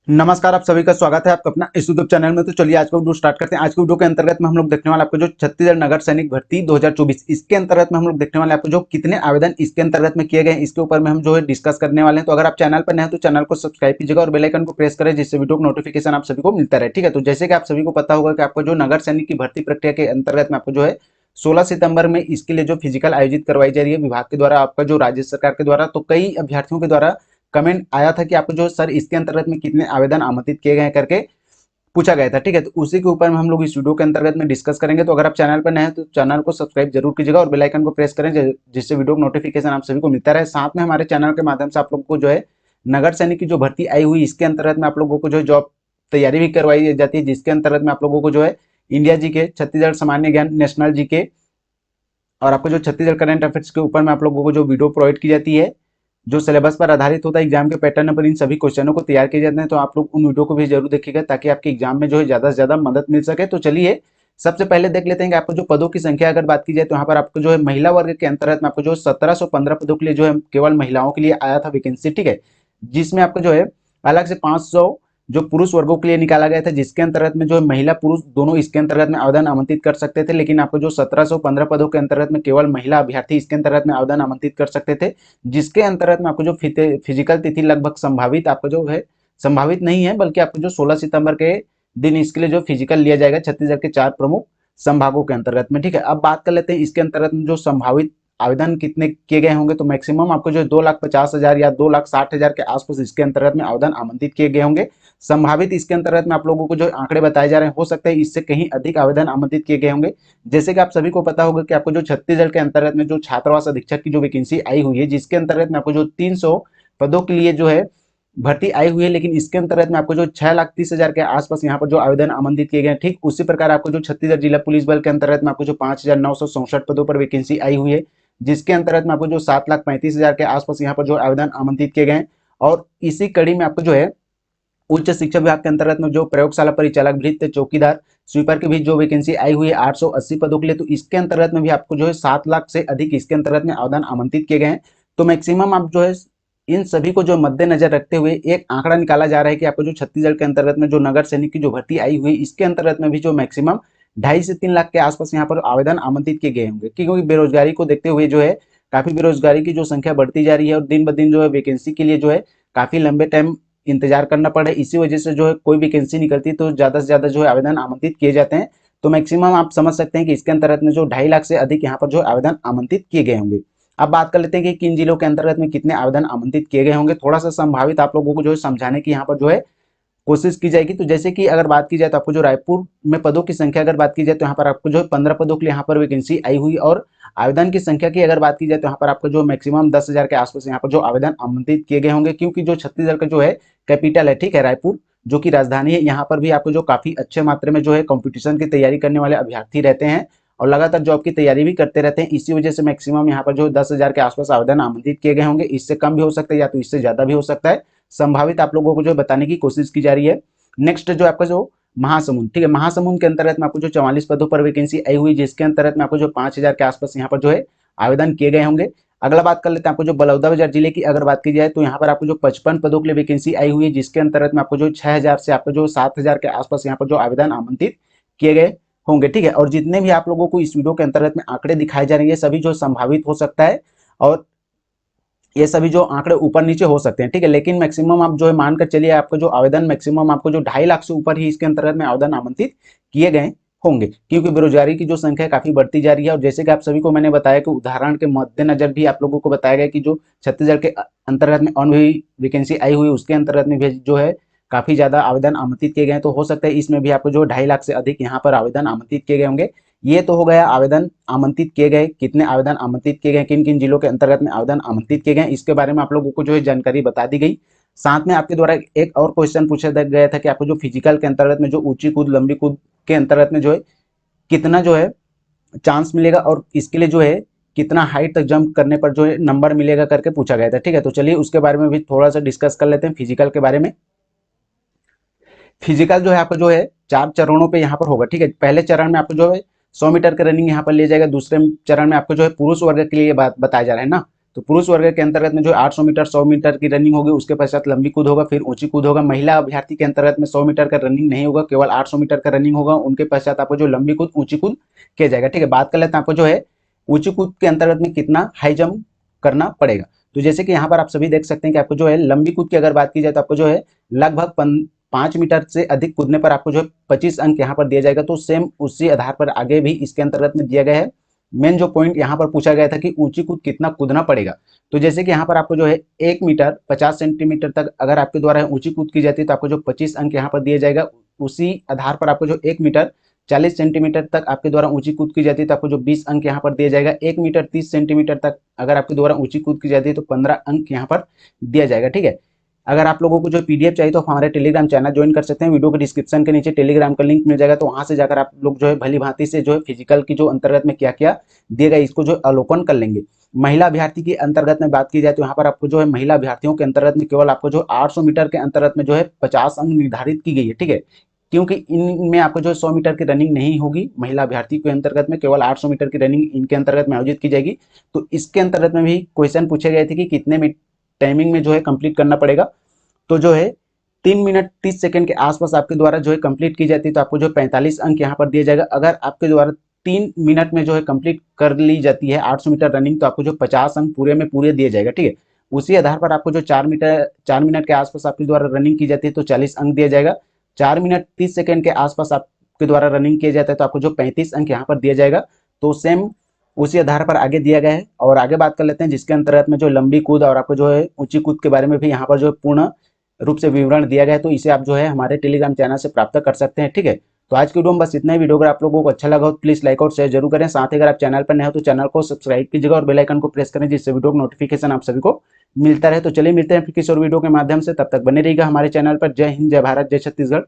नमस्कार, आप सभी का स्वागत है आपका अपना इस यूट्यूब चैनल में। तो चलिए आज का वीडियो स्टार्ट करते हैं। आज के वीडियो के अंतर्गत में हम लोग देखने वाले आपको जो छत्तीसगढ़ नगर सैनिक भर्ती 2024 इसके अंतर्गत में हम लोग देखने वाले आपको जो कितने आवेदन इसके अंतर्गत में किए गए हैं, इसके ऊपर में हम जो है डिस्कस करने वाले हैं। तो अगर आप चैनल पर नए हैं तो चैनल को सब्सक्राइब कीजिएगा और बेल आइकन को प्रेस करें, जिससे वीडियो का नोटिफिकेशन आप सभी को मिलता रहे। ठीक है, तो जैसे कि आप सभी को पता होगा कि आपको जो नगर सैनिक की भर्ती प्रक्रिया के अंतर्गत में आपको जो है 16 सितंबर में इसके लिए जो फिजिकल आयोजित करवाई जा रही है विभाग के द्वारा, आपका जो राज्य सरकार के द्वारा। तो कई अभ्यर्थियों के द्वारा कमेंट आया था कि आपको जो सर इसके अंतर्गत में कितने आवेदन आमंत्रित किए गए हैं करके पूछा गया था। ठीक है, तो उसी के ऊपर में हम लोग इस वीडियो के अंतर्गत में डिस्कस करेंगे। तो अगर आप चैनल पर नए हैं तो चैनल को सब्सक्राइब जरूर कीजिएगा और बेल आइकन को प्रेस करें, जिससे वीडियो का नोटिफिकेशन आप सभी को मिलता रहे। साथ में हमारे चैनल के माध्यम से आप लोग को जो है नगर सैनिक की जो भर्ती आई हुई इसके अंतर्गत में आप लोगों को जो है जॉब तैयारी भी करवाई जाती है, जिसके अंतर्गत में आप लोगों को जो है इंडिया जीके, छत्तीसगढ़ सामान्य ज्ञान, नेशनल जीके और आपको जो छत्तीसगढ़ करंट अफेयर्स के ऊपर में आप लोगों को जो वीडियो प्रोवाइड की जाती है, जो सिलेबस पर आधारित होता है, एग्जाम के पैटर्न पर इन सभी क्वेश्चनों को तैयार किए जाते हैं। तो आप लोग उन वीडियो को भी जरूर देखिएगा ताकि आपके एग्जाम में जो है ज्यादा से ज्यादा मदद मिल सके। तो चलिए सबसे पहले देख लेते हैं कि आपको जो पदों की संख्या अगर बात की जाए तो यहाँ पर आपको जो है महिला वर्ग के अंतर्गत में आपको जो 1715 पदों के लिए जो है केवल महिलाओं के लिए आया था वैकेंसी। ठीक है, जिसमें आपको जो है अलग से 500 जो पुरुष वर्गों के लिए निकाला गया था, जिसके अंतर्गत में जो है महिला पुरुष दोनों इसके अंतर्गत में आवेदन आमंत्रित कर सकते थे। लेकिन आपको जो 1715 पदों के अंतर्गत में केवल महिला अभ्यर्थी इसके अंतर्गत में आवेदन आमंत्रित कर सकते थे, जिसके अंतर्गत में आपको जो फिजिकल तिथि लगभग संभावित आपको जो है संभावित नहीं है, बल्कि आपको जो 16 सितंबर के दिन इसके लिए जो फिजिकल लिया जाएगा छत्तीसगढ़ के 4 प्रमुख संभागों के अंतर्गत में। ठीक है, अब बात कर लेते हैं इसके अंतर्गत में जो संभावित आवेदन कितने किए गए होंगे। तो मैक्सिमम आपको जो 2,50,000 या 2,60,000 के आसपास इसके अंतर्गत में आवेदन आमंत्रित किए गए होंगे। संभावित इसके अंतर्गत में आप लोगों को जो आंकड़े बताए जा रहे हैं, हो सकता है इससे कहीं अधिक आवेदन आमंत्रित किए गए होंगे। जैसे कि आप सभी को पता होगा कि आपको जो छत्तीसगढ़ के अंतर्गत में जो छात्रावास अधीक्षक की जो वैकेंसी आई हुई है, जिसके अंतर्गत में आपको जो 300 पदों के लिए जो है भर्ती आई हुई है, लेकिन इसके अंतर्गत में आपको जो 6,30,000 के आसपास यहाँ पर जो आवेदन आमंत्रित किए गए हैं। ठीक उसी प्रकार आपको जो छत्तीसगढ़ जिला पुलिस बल के अंतर्गत में आपको जो 5,967 पदों पर वैकेंसी आई हुई है, जिसके अंतर्गत में आपको जो 7,35,000 के आसपास यहाँ पर जो आवेदन आमंत्रित किए गए हैं। और इसी कड़ी में आपको जो है उच्च शिक्षा विभाग के अंतर्गत में जो प्रयोगशाला परिचालक, भृत्य, चौकीदार, स्वीपर की भी जो वैकेंसी आई हुई है 880 पदों के लिए, तो इसके अंतर्गत में भी आपको जो है 7 लाख से अधिक इसके अंतर्गत में आवेदन आमंत्रित किए गए हैं। तो मैक्सिमम आप जो है इन सभी को जो मद्देनजर रखते हुए एक आंकड़ा निकाला जा रहा है कि आपको जो छत्तीसगढ़ के अंतर्गत में जो नगर सैनिक की जो भर्ती आई हुई इसके अंतर्गत में भी जो मैक्सिमम 2.5 से 3 लाख के आसपास यहाँ पर आवेदन आमंत्रित किए गए होंगे, क्योंकि बेरोजगारी को देखते हुए जो है काफी बेरोजगारी की जो संख्या बढ़ती जा रही है और दिन ब दिन जो है वैकेंसी के लिए जो है काफी लंबे टाइम इंतजार करना पड़े। इसी वजह से जो है कोई वैकेंसी निकलती है तो ज्यादा से ज्यादा जो है आवेदन आमंत्रित किए जाते हैं। तो मैक्सिमम आप समझ सकते हैं कि इसके अंतर्गत में जो 2.5 लाख से अधिक यहाँ पर जो आवेदन आमंत्रित किए गए होंगे। अब बात कर लेते हैं कि किन जिलों के अंतर्गत में कितने आवेदन आमंत्रित किए गए होंगे। थोड़ा सा संभावित आप लोगों को जो है समझाने की यहाँ पर जो है कोशिश की जाएगी। तो जैसे कि अगर बात की जाए तो आपको जो रायपुर में पदों की संख्या अगर बात की जाए तो यहाँ पर आपको जो है 15 पदों के लिए यहाँ पर वैकेंसी आई हुई, और आवेदन की संख्या की अगर बात की जाए तो यहाँ पर आपको जो मैक्सिमम 10,000 के आसपास यहाँ पर जो आवेदन आमंत्रित किए गए होंगे, क्योंकि जो छत्तीसगढ़ का जो है कैपिटल है, ठीक है, रायपुर जो कि राजधानी है, यहाँ पर भी आपको जो काफी अच्छे मात्रा में जो है कंपटीशन की तैयारी करने वाले अभ्यर्थी रहते हैं और लगातार जॉब की तैयारी भी करते रहते हैं। इसी वजह से मैक्सिमम यहाँ पर जो 10,000 के आसपास आवेदन आमंत्रित किए गए होंगे। इससे कम भी हो सकता है या तो इससे ज्यादा भी हो सकता है। संभावित आप लोगों को जो बताने की कोशिश की जा रही है। नेक्स्ट जो आपका जो महासमुंद, ठीक है, महासमुंद के अंतर्गत में आपको जो 44 पदों पर वैकेंसी आई हुई, जिसके अंतर्गत में आपको जो 5,000 के आसपास यहाँ पर जो है आवेदन किए गए होंगे। अगला बात कर लेते हैं आपको जो बलौदाबाजार जिले की अगर बात की जाए तो यहाँ पर आपको जो 55 पदों के लिए वैकेंसी आई हुई है, जिसके अंतर्गत में आपको जो 6,000 से आपको जो 7,000 के आसपास यहाँ पर जो आवेदन आमंत्रित किए गए होंगे। ठीक है, और जितने भी आप लोगों को इस वीडियो के अंतर्गत में आंकड़े दिखाए जा रहे हैं सभी जो संभावित हो सकता है और ये सभी जो आंकड़े ऊपर नीचे हो सकते हैं। ठीक है, लेकिन मैक्सिमम आप जो है मानकर चलिए आपको जो आवेदन मैक्सिमम आपको जो 2.5 लाख से ऊपर ही इसके अंतर्गत में आवेदन आमंत्रित किए गए होंगे, क्योंकि बेरोजगारी की जो संख्या काफी बढ़ती जा रही है। और जैसे कि आप सभी को मैंने बताया कि उदाहरण के मद्देनजर भी आप लोगों को बताया गया कि जो छत्तीसगढ़ के अंतर्गत में ऑन हुई वैकेंसी आई हुई उसके अंतर्गत में भी जो है काफी ज्यादा आवेदन आमंत्रित किए गए हैं। तो हो सकता है इसमें भी आपको जो 2.5 लाख से अधिक यहाँ पर आवेदन आमंत्रित किए गए होंगे। ये तो हो गया आवेदन आमंत्रित किए गए, कितने आवेदन आमंत्रित किए गए, किन किन जिलों के अंतर्गत में आवेदन आमंत्रित किए गए, इसके बारे में आप लोगों को जो है जानकारी बता दी गई। साथ में आपके द्वारा एक और क्वेश्चन पूछा गया था कि आपको जो फिजिकल के अंतर्गत में जो ऊंची कूद, लंबी कूद के अंतर्गत में जो है कितना जो है चांस मिलेगा और इसके लिए जो है कितना हाइट तक जंप करने पर जो है नंबर मिलेगा करके पूछा गया था। ठीक है, तो चलिए उसके बारे में भी थोड़ा सा डिस्कस कर लेते हैं फिजिकल के बारे में। फिजिकल जो है आपको जो है 4 चरणों पे यहाँ पर होगा। ठीक है, पहले चरण में आपको जो है 100 मीटर की रनिंग यहाँ पर ले जाएगा। दूसरे चरण में आपको जो है पुरुष वर्ग के लिए बात बताया जा रहा है ना, तो पुरुष वर्ग के अंतर्गत में जो 800 मीटर 100 मीटर की रनिंग होगी, उसके पश्चात लंबी कूद होगा, फिर ऊंची कूद होगा। महिला अभ्यर्थी के अंतर्गत में 100 मीटर का रनिंग नहीं होगा, केवल 800 मीटर का रनिंग होगा। उनके पश्चात आपको जो लंबी कूद ऊंची कूद किया जाएगा। ठीक है, बात कर लेते हैं आपको जो है ऊंची कूद के अंतर्गत में कितना हाई जंप करना पड़ेगा। तो जैसे कि यहाँ पर आप सभी देख सकते हैं कि आपको जो है लंबी कूद की अगर बात की जाए तो आपको जो है लगभग 5 मीटर से अधिक कूदने पर आपको जो है 25 अंक यहाँ पर दिया जाएगा। तो सेम उसी आधार पर आगे भी इसके अंतर्गत में दिया गया है। मेन जो पॉइंट यहाँ पर पूछा गया था कि ऊंची कूद कितना कूदना पड़ेगा। तो जैसे कि यहाँ पर आपको जो है 1 मीटर 50 सेंटीमीटर तक अगर आपके द्वारा ऊंची कूद की जाती है तो आपको जो 25 अंक यहाँ पर दिया जाएगा। उसी आधार पर आपको जो 1 मीटर 40 सेंटीमीटर तक आपके द्वारा ऊंची कूद की जाती है तो आपको जो 20 अंक यहाँ पर दिया जाएगा। 1 मीटर 30 सेंटीमीटर तक अगर आपके द्वारा ऊंची कूद की जाती है तो 15 अंक यहाँ पर दिया जाएगा। ठीक है, अगर आप लोगों को जो पीडीएफ चाहिए तो हमारे टेलीग्राम चैनल ज्वाइन कर सकते हैं। वीडियो के डिस्क्रिप्शन के नीचे टेलीग्राम का लिंक मिल जाएगा, तो वहां से जाकर आप लोग जो है भली भांति से जो है फिजिकल की जो अंतर्गत में क्या क्या दिएगा इसको जो अवलोकन कर लेंगे। महिला अभ्यर्थी की अंतर्गत में बात की जाए तो यहाँ पर आपको जो है महिला अभ्यर्थियों के अंतर्गत में केवल आपको जो 800 मीटर के अंतर्गत में जो है 50 अंक निर्धारित की गई है। ठीक है, क्योंकि इनमें आपको जो 100 मीटर की रनिंग नहीं होगी, महिला अभ्यर्थी के अंतर्गत में केवल 800 मीटर की रनिंग इनके अंतर्गत में आयोजित की जाएगी। तो इसके अंतर्गत में भी क्वेश्चन पूछे गए थे कि कितने टाइमिंग में जो है कंप्लीट करना पड़ेगा। तो जो है 3 मिनट 30 सेकंड के आसपास आपके द्वारा जो है कंप्लीट की जाती है तो आपको जो 45 अंक यहाँ पर दिया जाएगा। अगर आपके द्वारा 3 मिनट में जो है कंप्लीट कर ली जाती है 800 मीटर रनिंग तो आपको जो 50 अंक पूरे में पूरे दिए जाएगा। ठीक है, उसी आधार पर आपको जो 4 मिनट के आसपास आपके द्वारा रनिंग की जाती है तो 40 अंक दिया जाएगा। 4 मिनट 30 सेकंड के आसपास आपके द्वारा रनिंग किया जाता है तो आपको जो 35 अंक यहाँ पर दिया जाएगा। तो सेम उसी आधार पर आगे दिया गया है। और आगे बात कर लेते हैं जिसके अंतर्गत में जो लंबी कूद और आपको जो है ऊंची कूद के बारे में भी यहाँ पर जो पूर्ण रूप से विवरण दिया गया है। तो इसे आप जो है हमारे टेलीग्राम चैनल से प्राप्त कर सकते हैं। ठीक है, तो आज की वीडियो में बस इतना ही। वीडियो अगर आप लोगों को अच्छा लगा हो तो प्लीज लाइक और शेयर जरूर करें। साथ ही अगर आप चैनल पर नए हो तो चैनल को सब्सक्राइब कीजिएगा और बेल आइकन को प्रेस करें जिससे वीडियो का नोटिफिकेशन आप सभी को मिलता रहे। तो चलिए मिलते हैं फिर किसी और वीडियो के माध्यम से, तब तक बने रहिएगा हमारे चैनल पर। जय हिंद, जय भारत, जय छत्तीसगढ़।